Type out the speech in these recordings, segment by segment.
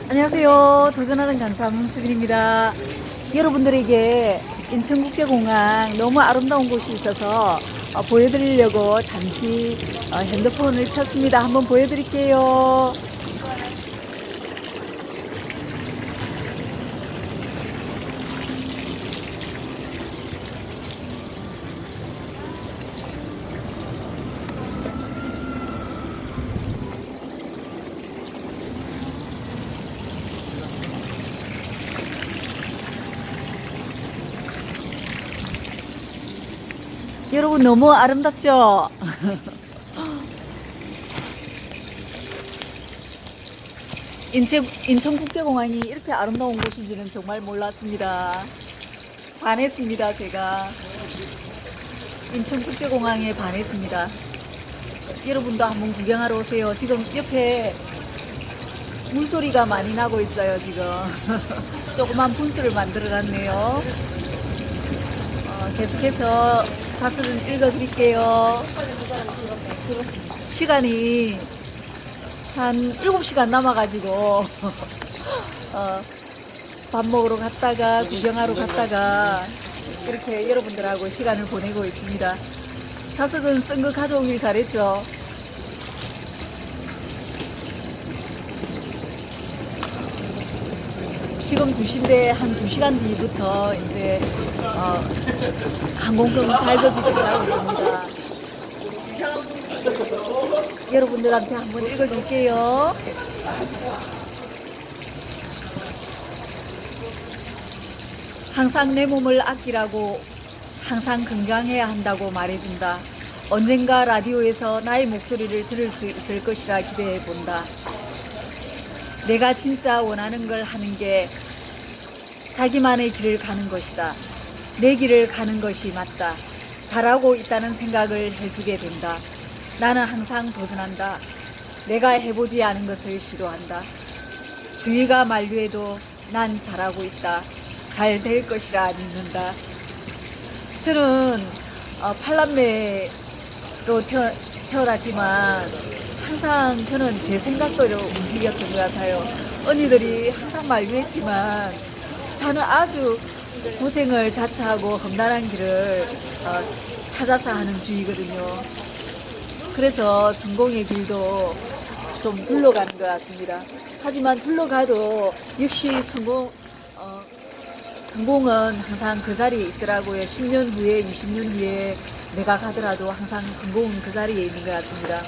안녕하세요. 도전하는 간사 문수빈입니다. 여러분들에게 인천국제공항 너무 아름다운 곳이 있어서 보여드리려고 잠시 핸드폰을 켰습니다. 한번 보여드릴게요. 여러분 너무 아름답죠? 인천국제공항이 이렇게 아름다운 곳인지는 정말 몰랐습니다. 반했습니다. 제가 인천국제공항에 반했습니다. 여러분도 한번 구경하러 오세요. 지금 옆에 물소리가 많이 나고 있어요. 지금 조그만 분수를 만들어 놨네요. 계속해서 자서전 읽어드릴게요. 시간이 한 7시간 남아가지고 밥 먹으러 갔다가 구경하러 갔다가 이렇게 여러분들하고 시간을 보내고 있습니다. 자서전 쓴 거 가져오길 잘했죠. 지금 2시인데 한 2시간 뒤부터 이제 항공권 발급이 된다고 합니다. 여러분들한테 한번 읽어줄게요. 항상 내 몸을 아끼라고, 항상 건강해야 한다고 말해준다. 언젠가 라디오에서 나의 목소리를 들을 수 있을 것이라 기대해 본다. 내가 진짜 원하는 걸 하는 게 자기만의 길을 가는 것이다. 내 길을 가는 것이 맞다. 잘하고 있다는 생각을 해주게 된다. 나는 항상 도전한다. 내가 해보지 않은 것을 시도한다. 주위가 만류해도 난 잘하고 있다. 잘 될 것이라 믿는다. 저는 팔남매로 태어났지만 항상 저는 제 생각대로 움직였던 것 같아요. 언니들이 항상 만류했지만 저는 아주 고생을 자처하고 험난한 길을 찾아서 하는 주의거든요. 그래서 성공의 길도 좀 둘러가는 것 같습니다. 하지만 둘러가도 역시 성공은 항상 그 자리에 있더라고요. 10년 후에 20년 후에 내가 가더라도 항상 성공은 그 자리에 있는 것 같습니다.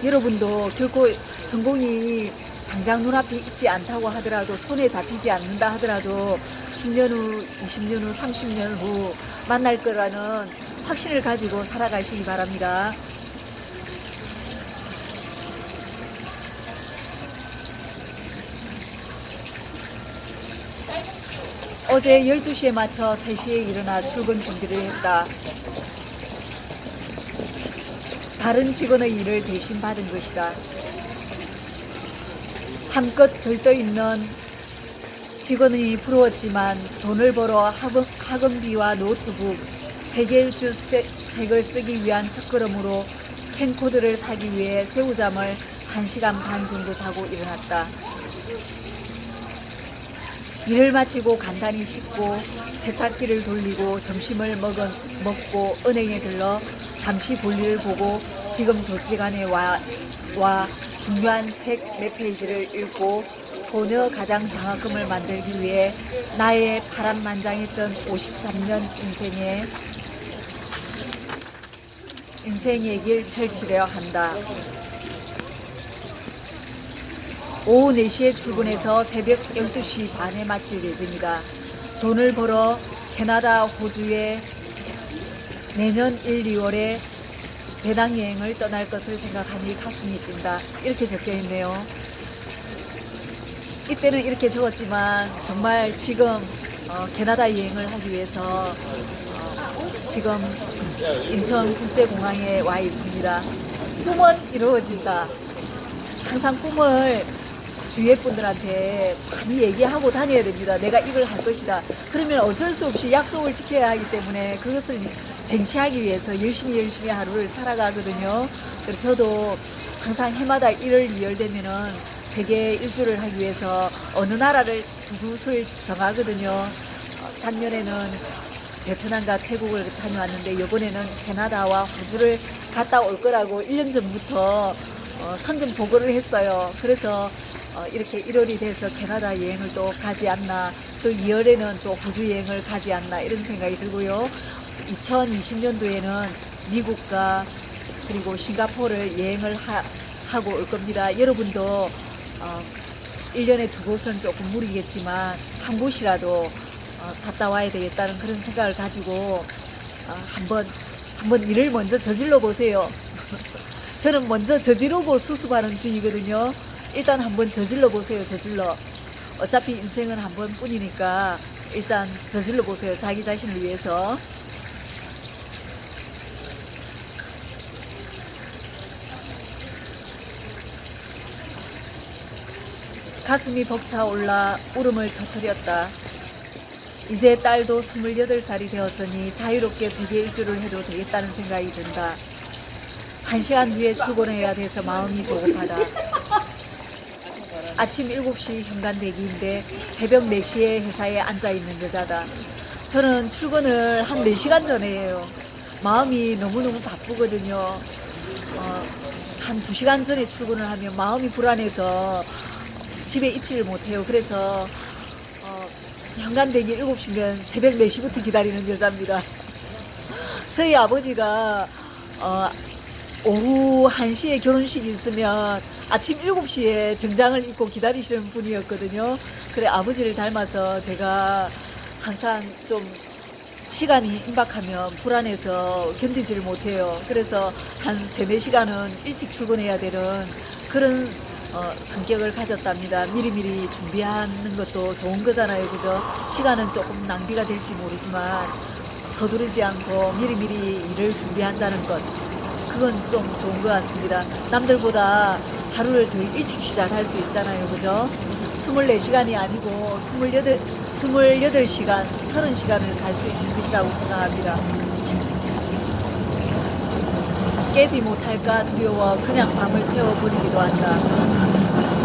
여러분도 결코 성공이 당장 눈앞에 있지 않다고 하더라도, 손에 잡히지 않는다 하더라도 10년 후, 20년 후, 30년 후 만날 거라는 확신을 가지고 살아가시기 바랍니다. 어제 12시에 맞춰 3시에 일어나 출근 준비를 했다. 다른 직원의 일을 대신 받은 것이다. 한껏 들떠있는 직원이 부러웠지만 돈을 벌어 학원비와 노트북, 세계일주 책을 쓰기 위한 첫걸음으로 캠코더를 사기 위해 새우잠을 1시간 반 정도 자고 일어났다. 일을 마치고 간단히 씻고 세탁기를 돌리고 점심을 먹고 은행에 들러 잠시 볼일을 보고 지금 도서관에 와 중요한 책 몇 페이지를 읽고 소녀 가장 장학금을 만들기 위해 나의 파란만장했던 53년 인생 얘기를 펼치려 한다. 오후 4시에 출근해서 새벽 12시 반에 마칠 예정이다. 돈을 벌어 캐나다, 호주에 내년 1, 2월에 배낭여행을 떠날 것을 생각하니 가슴이 뛴다. 이렇게 적혀 있네요. 이때는 이렇게 적었지만 정말 지금 캐나다 여행을 하기 위해서 지금 인천국제공항에 와 있습니다. 꿈은 이루어진다. 항상 꿈을 주위의 분들한테 많이 얘기하고 다녀야 됩니다. 내가 이걸 할 것이다. 그러면 어쩔 수 없이 약속을 지켜야 하기 때문에 그것을 쟁취하기 위해서 열심히 하루를 살아가거든요. 그래서 저도 항상 해마다 1월 2월 되면은 세계 일주를 하기 위해서 어느 나라를 두 곳을 정하거든요. 작년에는 베트남과 태국을 다녀왔는데 이번에는 캐나다와 호주를 갔다 올 거라고 1년 전부터 선전 보고를 했어요. 그래서 이렇게 1월이 돼서 캐나다 여행을 또 가지 않나, 또 2월에는 또 호주 여행을 가지 않나 이런 생각이 들고요. 2020년도에는 미국과 그리고 싱가포르를 여행을 하고 올 겁니다. 여러분도 1년에 두 곳은 조금 무리겠지만 한 곳이라도 갔다 와야 되겠다는 그런 생각을 가지고 한번 일을 먼저 저질러 보세요. 저는 먼저 저지르고 수습하는 주의거든요. 일단 한번 저질러 보세요. 저질러. 어차피 인생은 한 번뿐이니까 일단 저질러 보세요. 자기 자신을 위해서. 가슴이 벅차올라 울음을 터뜨렸다. 이제 딸도 28살이 되었으니 자유롭게 세계 일주를 해도 되겠다는 생각이 든다. 1시간 뒤에 출근해야 돼서 마음이 조급하다. 아침 7시 현관 대기인데 새벽 4시에 회사에 앉아있는 여자다. 저는 출근을 한 4시간 전에 해요. 마음이 너무너무 바쁘거든요. 한 2시간 전에 출근을 하면 마음이 불안해서 집에 있지를 못해요. 그래서 현관 대기 7시면 새벽 4시부터 기다리는 여자입니다. 저희 아버지가 오후 1시에 결혼식이 있으면 아침 7시에 정장을 입고 기다리시는 분이었거든요. 그래 아버지를 닮아서 제가 항상 좀 시간이 임박하면 불안해서 견디지를 못해요. 그래서 한 3, 4시간은 일찍 출근해야 되는 그런 성격을 가졌답니다. 미리미리 준비하는 것도 좋은 거잖아요. 그죠? 시간은 조금 낭비가 될지 모르지만 서두르지 않고 미리미리 일을 준비한다는 것, 그건 좀 좋은 것 같습니다. 남들보다 하루를 더 일찍 시작할 수 있잖아요. 그죠? 24시간이 아니고 28시간, 30시간을 살 수 있는 것이라고 생각합니다. 깨지 못할까 두려워 그냥 밤을 새워버리기도 한다.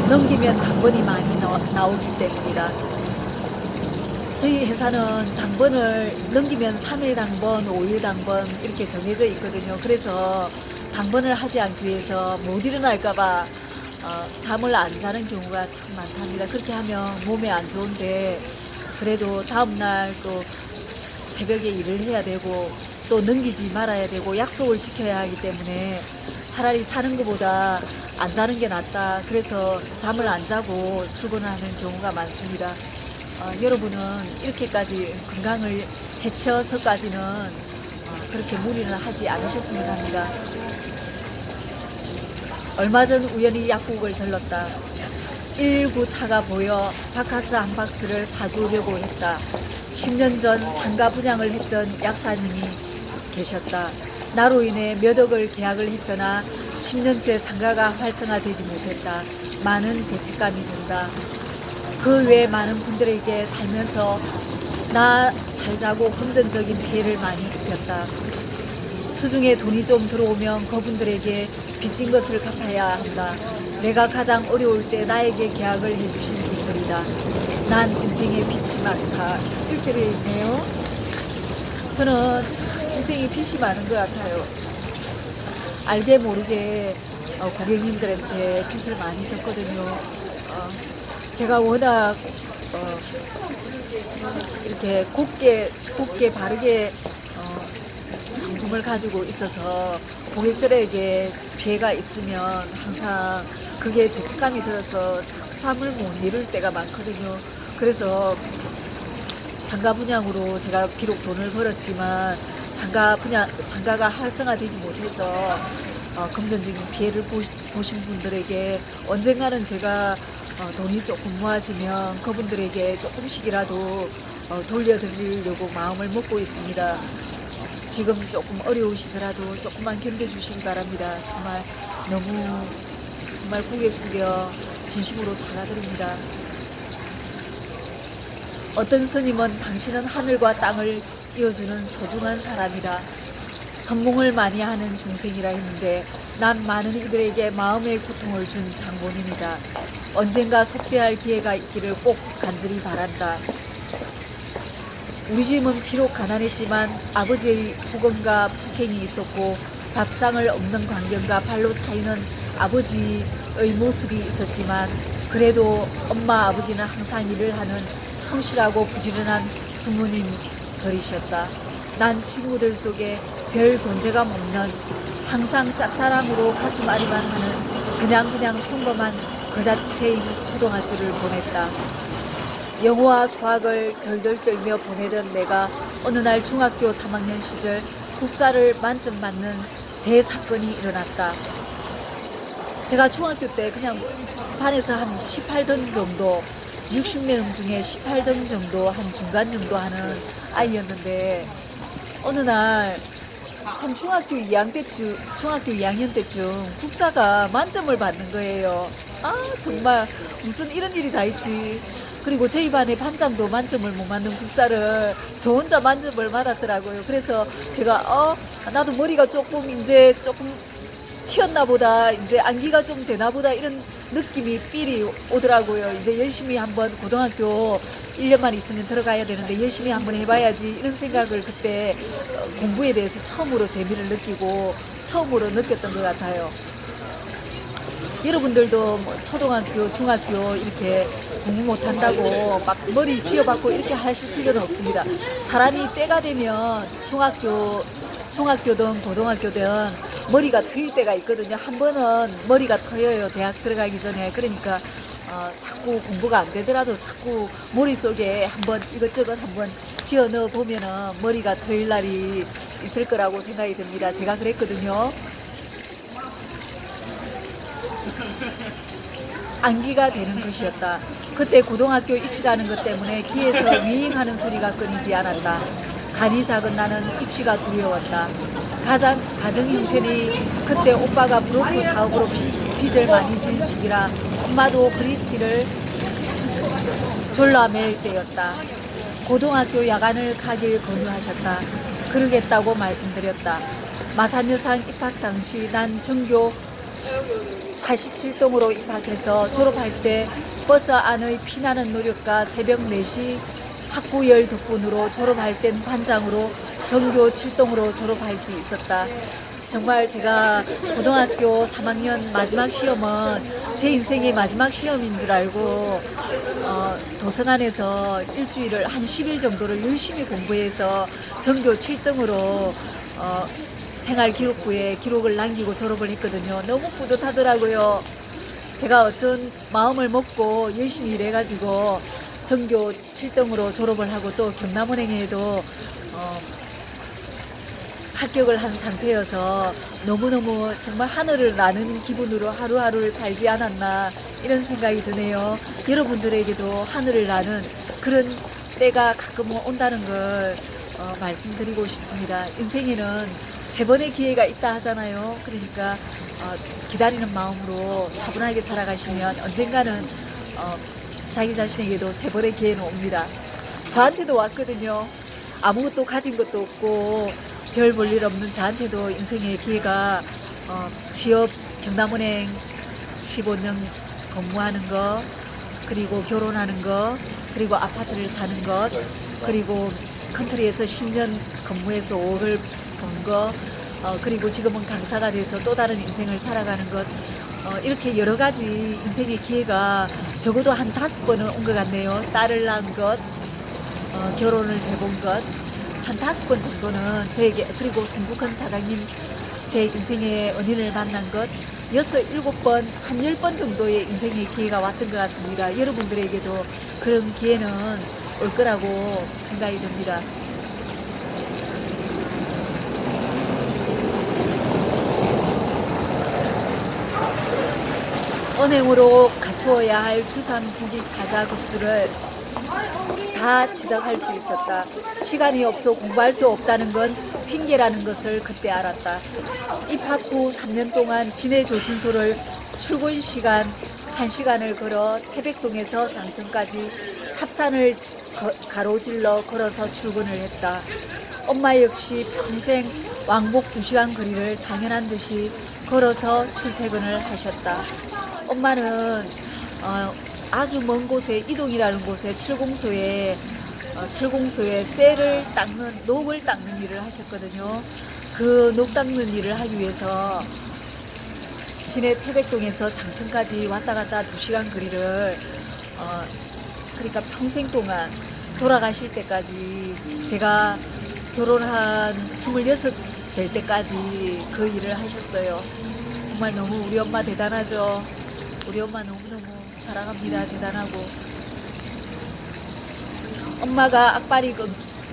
넘기면 당번이 많이 나오기 때문이다. 저희 회사는 당번을 넘기면 3일 당번, 5일 당번 이렇게 정해져 있거든요. 그래서 당번을 하지 않기 위해서 못 일어날까봐 잠을 안 자는 경우가 참 많답니다. 그렇게 하면 몸에 안 좋은데 그래도 다음날 또 새벽에 일을 해야 되고 또 넘기지 말아야 되고 약속을 지켜야 하기 때문에 차라리 자는 것보다 안 자는 게 낫다. 그래서 잠을 안 자고 출근을 하는 경우가 많습니다. 여러분은 이렇게까지 건강을 해쳐서까지는 그렇게 무리를 하지 않으셨으면 합니다. 얼마 전 우연히 약국을 들렀다. 119 차가 보여 바카스 한 박스를 사주려고 했다. 10년 전 상가 분양을 했던 약사님이 계셨다. 나로 인해 몇 억을 계약을 했으나 10년째 상가가 활성화되지 못했다. 많은 죄책감이 든다. 그 외 많은 분들에게 살면서 나 살자고 금전적인 피해를 많이 입혔다. 수중에 돈이 좀 들어오면 그분들에게 빚진 것을 갚아야 한다. 내가 가장 어려울 때 나에게 계약을 해주신 분들이다. 난 인생에 빚이 많다. 이렇게 되어 있네요. 저는 참 인생에 빚이 많은 것 같아요. 알게 모르게 고객님들한테 빚을 많이 졌거든요. 제가 워낙 이렇게 곱게 바르게 상품을 가지고 있어서 고객들에게 피해가 있으면 항상 그게 죄책감이 들어서 잠을 못 이룰 때가 많거든요. 그래서 상가 분양으로 제가 비록 돈을 벌었지만 상가가 활성화되지 못해서 금전적인 피해를 보신 분들에게 언젠가는 제가 돈이 조금 모아지면 그분들에게 조금씩이라도 돌려드리려고 마음을 먹고 있습니다. 지금 조금 어려우시더라도 조금만 견뎌주시기 바랍니다. 정말 고개 숙여 진심으로 사과드립니다. 어떤 스님은 당신은 하늘과 땅을 이어주는 소중한 사람이라 선몽을 많이 하는 중생이라 했는데 난 많은 이들에게 마음의 고통을 준 장본인이다. 언젠가 속죄할 기회가 있기를 꼭 간절히 바란다. 우리 집은 비록 가난했지만 아버지의 폭언과 폭행이 있었고 밥상을 없는 광경과 발로 차이는 아버지의 모습이 있었지만 그래도 엄마 아버지는 항상 일을 하는 성실하고 부지런한 부모님들이셨다. 난 친구들 속에 별 존재감 없는 항상 짝사랑으로 가슴 앓이만 하는 그냥 평범한 그 자체인 초등학교를 보냈다. 영어와 수학을 덜덜 떨며 보내던 내가 어느 날 중학교 3학년 시절 국사를 만점 맞는 대사건이 일어났다. 제가 중학교 때 그냥 반에서 한 18등 정도, 60명 중에 18등 정도, 한 중간 정도 하는 아이였는데 어느 날 한 중학교 2학년 때쯤 국사가 만점을 받는 거예요. 아, 정말 무슨 이런 일이 다 있지. 그리고 저희 반의 반장도 만점을 못 받는 국사를 저 혼자 만점을 받았더라고요. 그래서 제가 나도 머리가 조금 튀었나 보다, 이제 암기가 좀 되나 보다, 이런 느낌이 삘이 오더라고요. 이제 열심히 한번 고등학교 1년만 있으면 들어가야 되는데 열심히 한번 해봐야지, 이런 생각을 그때 공부에 대해서 처음으로 재미를 느끼고 처음으로 느꼈던 것 같아요. 여러분들도 뭐 초등학교, 중학교 이렇게 공부 못한다고 막 머리 쥐어박고 이렇게 하실 필요는 없습니다. 사람이 때가 되면 중학교든 고등학교든 머리가 트일 때가 있거든요. 한 번은 머리가 터여요, 대학 들어가기 전에. 그러니까 자꾸 공부가 안 되더라도 자꾸 머릿속에 한번 이것저것 한번 지어 넣어 보면은 머리가 트일 날이 있을 거라고 생각이 듭니다. 제가 그랬거든요. 암기가 되는 것이었다. 그때 고등학교 입시라는 것 때문에 귀에서 윙하는 소리가 끊이지 않았다. 간이 작은 나는 입시가 두려웠다. 가정 형편이 그때 오빠가 브로커 사업으로 빚을 많이 진 시기라 엄마도 그리스티를 졸라 매일 때였다. 고등학교 야간을 가길 권유하셨다. 그러겠다고 말씀드렸다. 마산여상 입학 당시 난 전교 47동으로 입학해서 졸업할 때 버스 안의 피나는 노력과 새벽 4시 학구열 덕분으로 졸업할 땐 반장으로 전교 7동으로 졸업할 수 있었다. 정말 제가 고등학교 3학년 마지막 시험은 제 인생의 마지막 시험인 줄 알고 도서관에서 일주일을 한 10일 정도를 열심히 공부해서 전교 7등으로 생활기록부에 기록을 남기고 졸업을 했거든요. 너무 뿌듯하더라고요. 제가 어떤 마음을 먹고 열심히 일해가지고 전교 7등으로 졸업을 하고 또 경남은행에도 합격을 한 상태여서 너무너무 정말 하늘을 나는 기분으로 하루하루를 살지 않았나, 이런 생각이 드네요. 여러분들에게도 하늘을 나는 그런 때가 가끔은 온다는 걸 말씀드리고 싶습니다. 인생에는 3번의 기회가 있다 하잖아요. 그러니까 기다리는 마음으로 차분하게 살아가시면 언젠가는 자기 자신에게도 3번의 기회는 옵니다. 저한테도 왔거든요. 아무것도 가진 것도 없고 별 볼 일 없는 저한테도 인생의 기회가 취업, 경남은행 15년 근무하는 거, 그리고 결혼하는 거, 그리고 아파트를 사는 것, 그리고 컨트리에서 10년 근무해서 5억을 번 거, 그리고 지금은 강사가 돼서 또 다른 인생을 살아가는 것, 이렇게 여러 가지 인생의 기회가 적어도 한 5번은 온 것 같네요. 딸을 낳은 것, 결혼을 해본 것, 한 5번 정도는 저에게, 그리고 송국헌 사장님 제 인생의 은인을 만난 것 6, 7번, 한 10번 정도의 인생의 기회가 왔던 것 같습니다. 여러분들에게도 그런 기회는 올 거라고 생각이 듭니다. 은행으로 갖추어야 할 주산 부기 타자 급수를 다 지덕할 수 있었다. 시간이 없어 공부할 수 없다는 건 핑계라는 것을 그때 알았다. 입학 후 3년 동안 진해 조선소를 출근 시간 1시간을 걸어 태백동에서 장천까지 탑산을 가로질러 걸어서 출근을 했다. 엄마 역시 평생 왕복 2시간 거리를 당연한 듯이 걸어서 출퇴근을 하셨다. 엄마는 아주 먼 곳에 이동이라는 곳에 철공소에 쇠를 닦는 녹을 닦는 일을 하셨거든요. 그 녹 닦는 일을 하기 위해서 시내 태백동에서 장천까지 왔다 갔다 2시간 거리를 그러니까 평생 동안 돌아가실 때까지 제가 결혼한 26 될 때까지 그 일을 하셨어요. 정말 너무 우리 엄마 대단하죠. 우리 엄마 너무너무 사랑합니다. 대단하고. 엄마가 악바리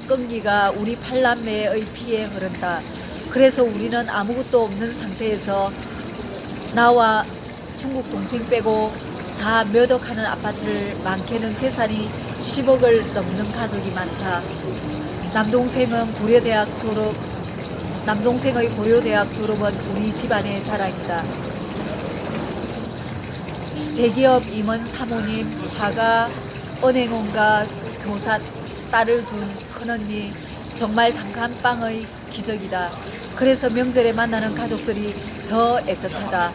끈기가 우리 8남매의 피에 흐른다. 그래서 우리는 아무것도 없는 상태에서 나와 중국 동생 빼고 다 몇 억 하는 아파트를 많게는 재산이 10억을 넘는 가족이 많다. 남동생의 고려대학 졸업은 우리 집안의 자랑이다. 대기업 임원 사모님, 화가, 은행원과 교사 딸을 둔 큰언니, 정말 단칸방의 기적이다. 그래서 명절에 만나는 가족들이 더 애틋하다.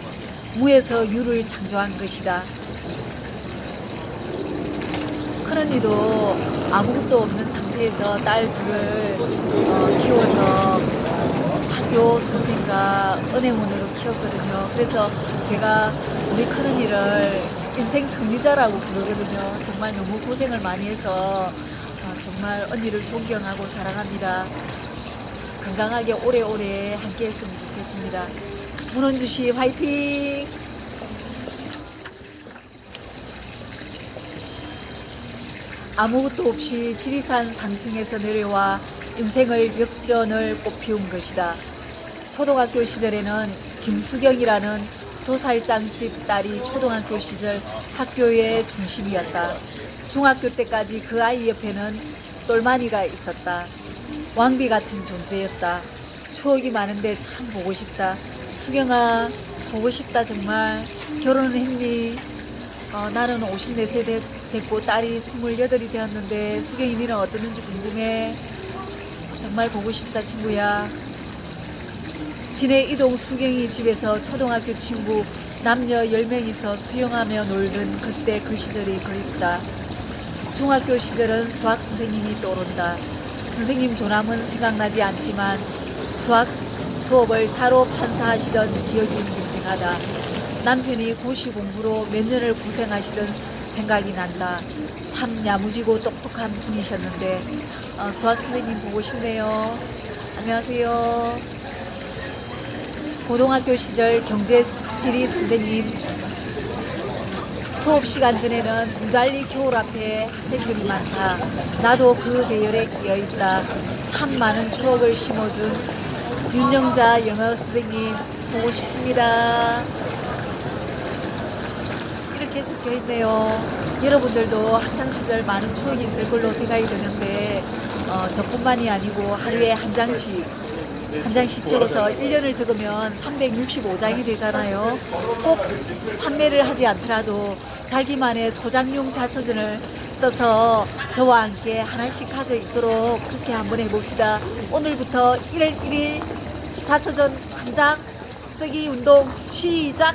무에서 유를 창조한 것이다. 큰언니도 아무것도 없는 상태에서 딸 둘을 키워서 학교 선생과 은행원으로 키웠거든요. 그래서 제가 우리 큰언니를 인생 승리자라고 부르거든요. 정말 너무 고생을 많이 해서 정말 언니를 존경하고 사랑합니다. 건강하게 오래오래 함께 했으면 좋겠습니다. 문원주씨 화이팅! 아무것도 없이 지리산 상층에서 내려와 인생의 역전을 꽃피운 것이다. 초등학교 시절에는 김수경이라는 도살장집 딸이 초등학교 시절 학교의 중심이었다. 중학교 때까지 그 아이 옆에는 똘마니가 있었다. 왕비 같은 존재였다. 추억이 많은데 참 보고 싶다. 수경아, 보고 싶다. 정말 결혼은 했니? 나는 54세 됐고 딸이 28이 되었는데 수경이 니는 어떠는지 궁금해. 정말 보고 싶다 친구야. 진해 이동 수경이 집에서 초등학교 친구 남녀 10명이서 수영하며 놀던 그때 그 시절이 그립다. 중학교 시절은 수학 선생님이 떠오른다. 선생님 조남은 생각나지 않지만 수학 수업을 차로 판사하시던 기억이 생생하다. 남편이 고시 공부로 몇 년을 고생하시던 생각이 난다. 참 야무지고 똑똑한 분이셨는데 수학 선생님 보고 싶네요. 안녕하세요. 고등학교 시절 경제지리 선생님 수업 시간 전에는 무달리 겨울 앞에 학생들이 많다. 나도 그 대열에 끼어있다. 참 많은 추억을 심어준 윤영자 영어 선생님 보고 싶습니다. 이렇게 적혀있네요. 여러분들도 학창시절 많은 추억이 있을 걸로 생각이 드는데 저뿐만이 아니고 하루에 한 장씩 적어서 1년을 적으면 365장이 되잖아요. 꼭 판매를 하지 않더라도 자기만의 소장용 자서전을 써서 저와 함께 하나씩 가져 있도록 그렇게 한번 해봅시다. 오늘부터 1월 1일 자서전 한 장 쓰기 운동 시작!